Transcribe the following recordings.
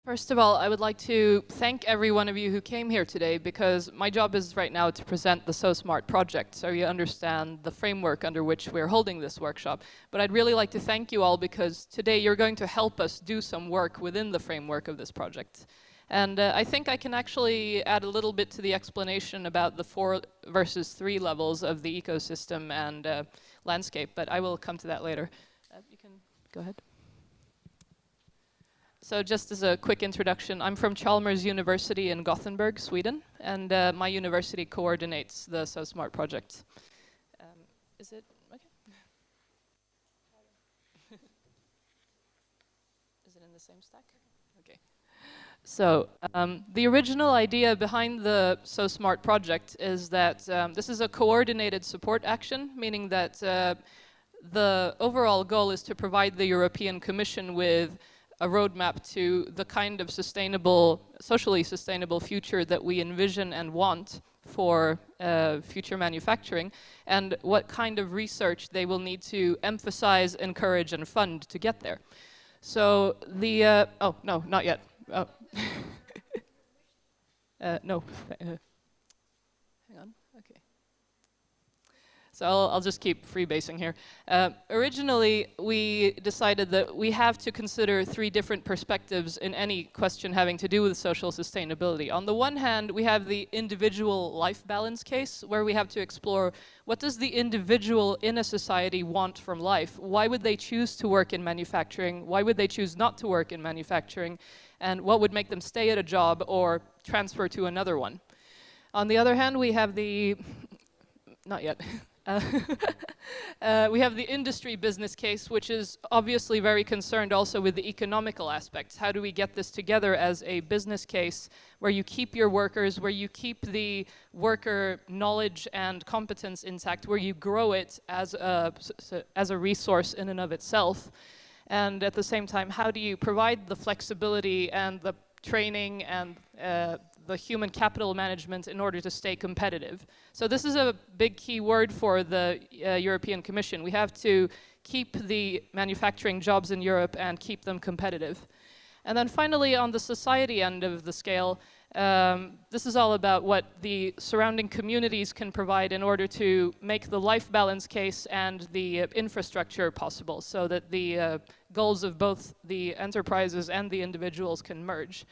First of all, I would like to thank every one of you who came here today, because my job is right now to present the SOSMART project, so you understand the framework under which we're holding this workshop. But I'd really like to thank you all, because today you're going to help us do some work within the framework of this project. And I think I can actually add a little bit to the explanation about the 4 versus 3 levels of the ecosystem and landscape, but I will come to that later. You can go ahead. So just as a quick introduction, I'm from Chalmers University in Gothenburg, Sweden, and my university coordinates the SOSMART project. Is it okay? Is it in the same stack? Okay. So the original idea behind the SOSMART project is that this is a coordinated support action, meaning that the overall goal is to provide the European Commission with a roadmap to the kind of sustainable, socially sustainable future that we envision and want for future manufacturing, and what kind of research they will need to emphasize, encourage, and fund to get there. So the, oh, no, not yet. Oh. No. Hang on, okay. So I'll just keep freebasing here. Originally, we decided that we have to consider 3 different perspectives in any question having to do with social sustainability. On the one hand, we have the individual life balance case, where we have to explore what does the individual in a society want from life? Why would they choose to work in manufacturing? Why would they choose not to work in manufacturing? And what would make them stay at a job or transfer to another one? On the other hand, we have the, not yet. We have the industry business case, which is obviously very concerned also with the economical aspects. How do we get this together as a business case where you keep your workers, where you keep the worker knowledge and competence intact, where you grow it as a resource in and of itself? And at the same time, how do you provide the flexibility and the training and the human capital management in order to stay competitive? So this is a big key word for the European Commission. We have to keep the manufacturing jobs in Europe and keep them competitive. And then finally, on the society end of the scale, this is all about what the surrounding communities can provide in order to make the life balance case and the infrastructure possible, so that the goals of both the enterprises and the individuals can merge.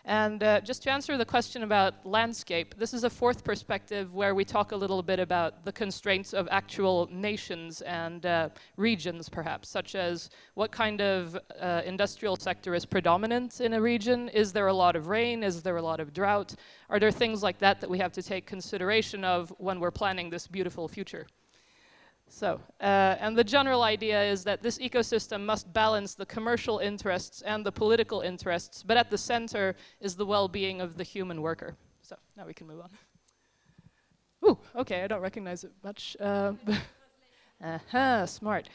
And just to answer the question about landscape, this is a 4th perspective where we talk a little bit about the constraints of actual nations and regions, perhaps, such as what kind of industrial sector is predominant in a region? Is there a lot of rain? Is there a lot of drought? Are there things like that that we have to take consideration of when we're planning this beautiful future? So, and the general idea is that this ecosystem must balance the commercial interests and the political interests, but at the center is the well-being of the human worker. So, now we can move on. Ooh, okay, I don't recognize it much. Smart.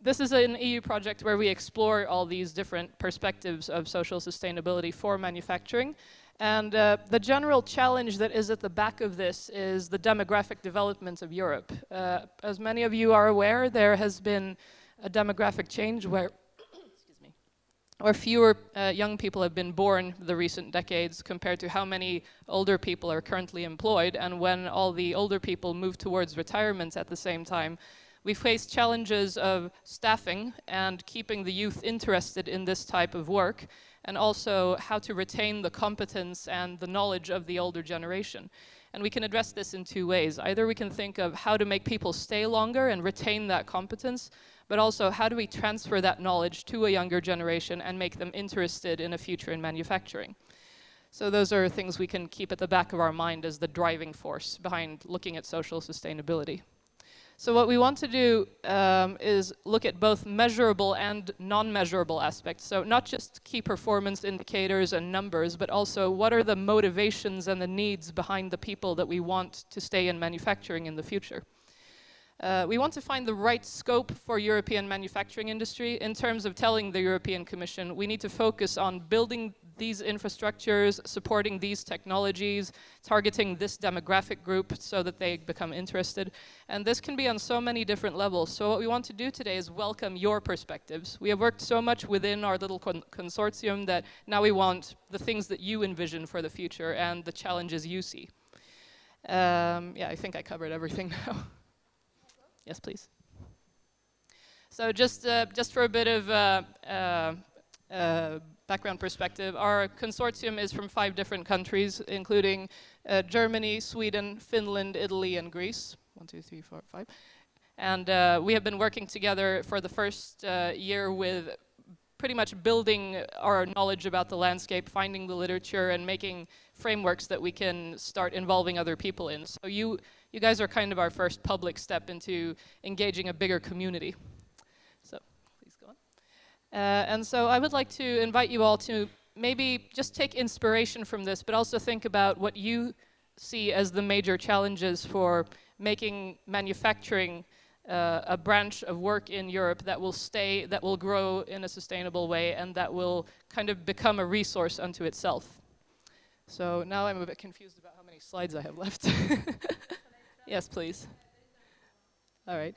This is an EU project where we explore all these different perspectives of social sustainability for manufacturing. And the general challenge that is at the back of this is the demographic development of Europe. As many of you are aware, there has been a demographic change where excuse me, where fewer young people have been born the recent decades compared to how many older people are currently employed. And when all the older people move towards retirement at the same time, we face challenges of staffing and keeping the youth interested in this type of work, and also how to retain the competence and the knowledge of the older generation. And we can address this in 2 ways. Either we can think of how to make people stay longer and retain that competence, but also how do we transfer that knowledge to a younger generation and make them interested in a future in manufacturing. So those are things we can keep at the back of our mind as the driving force behind looking at social sustainability. So what we want to do is look at both measurable and non-measurable aspects. So not just key performance indicators and numbers, but also what are the motivations and the needs behind the people that we want to stay in manufacturing in the future. We want to find the right scope for European manufacturing industry. In terms of telling the European Commission, we need to focus on building these infrastructures, supporting these technologies, targeting this demographic group so that they become interested. And this can be on so many different levels. So what we want to do today is welcome your perspectives. We have worked so much within our little consortium that now we want the things that you envision for the future and the challenges you see. Yeah, I think I covered everything now. Yes, please. So just for a bit of background perspective, our consortium is from 5 different countries, including Germany, Sweden, Finland, Italy, and Greece. 1, 2, 3, 4, 5. And we have been working together for the first year with pretty much building our knowledge about the landscape, finding the literature, and making frameworks that we can start involving other people in. So you guys are kind of our first public step into engaging a bigger community. So please go on. And so I would like to invite you all to maybe just take inspiration from this, but also think about what you see as the major challenges for making manufacturing a branch of work in Europe that will stay, that will grow in a sustainable way, and that will kind of become a resource unto itself. So now I'm a bit confused about how many slides I have left. Yes, please. All right.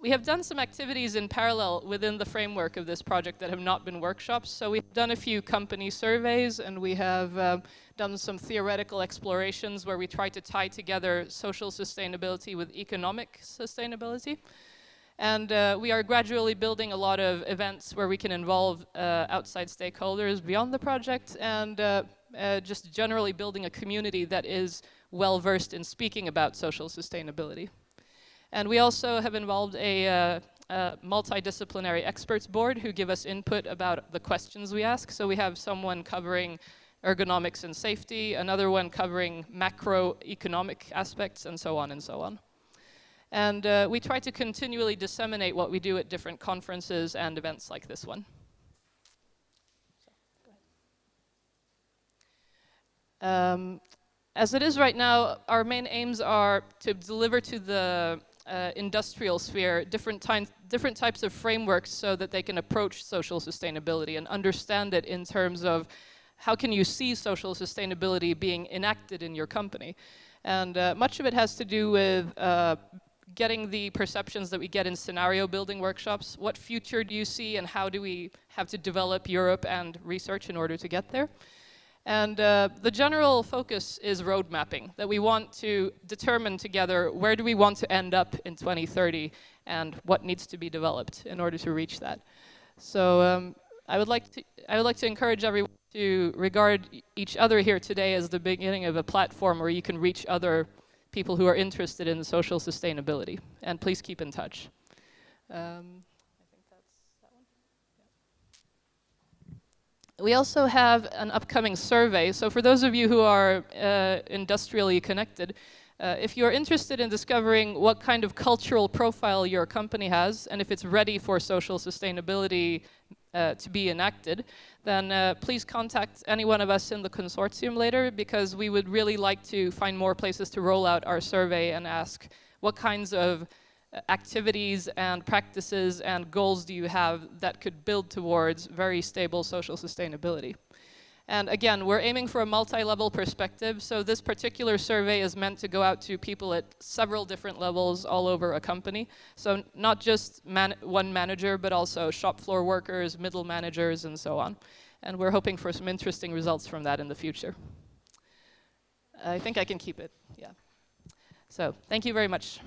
We have done some activities in parallel within the framework of this project that have not been workshops. So we've done a few company surveys, and we have done some theoretical explorations where we try to tie together social sustainability with economic sustainability. And we are gradually building a lot of events where we can involve outside stakeholders beyond the project, and just generally building a community that is well versed in speaking about social sustainability. And we also have involved a multidisciplinary experts board who give us input about the questions we ask. So we have someone covering ergonomics and safety, another one covering macroeconomic aspects, and so on and so on. And we try to continually disseminate what we do at different conferences and events like this one. As it is right now, our main aims are to deliver to the industrial sphere different types of frameworks so that they can approach social sustainability and understand it in terms of how can you see social sustainability being enacted in your company. And much of it has to do with getting the perceptions that we get in scenario building workshops. What future do you see, and how do we have to develop Europe and research in order to get there? And the general focus is road mapping, that we want to determine together where do we want to end up in 2030 and what needs to be developed in order to reach that. So I would like to encourage everyone to regard each other here today as the beginning of a platform where you can reach other people who are interested in social sustainability. And please keep in touch. We also have an upcoming survey. So for those of you who are industrially connected, if you're interested in discovering what kind of cultural profile your company has, and if it's ready for social sustainability to be enacted, then please contact any one of us in the consortium later, because we would really like to find more places to roll out our survey and ask what kinds of activities and practices and goals do you have that could build towards very stable social sustainability. And again, we're aiming for a multi-level perspective, so this particular survey is meant to go out to people at several different levels all over a company. So not just one manager, but also shop floor workers, middle managers, and so on. And we're hoping for some interesting results from that in the future. I think I can keep it, yeah. So, thank you very much.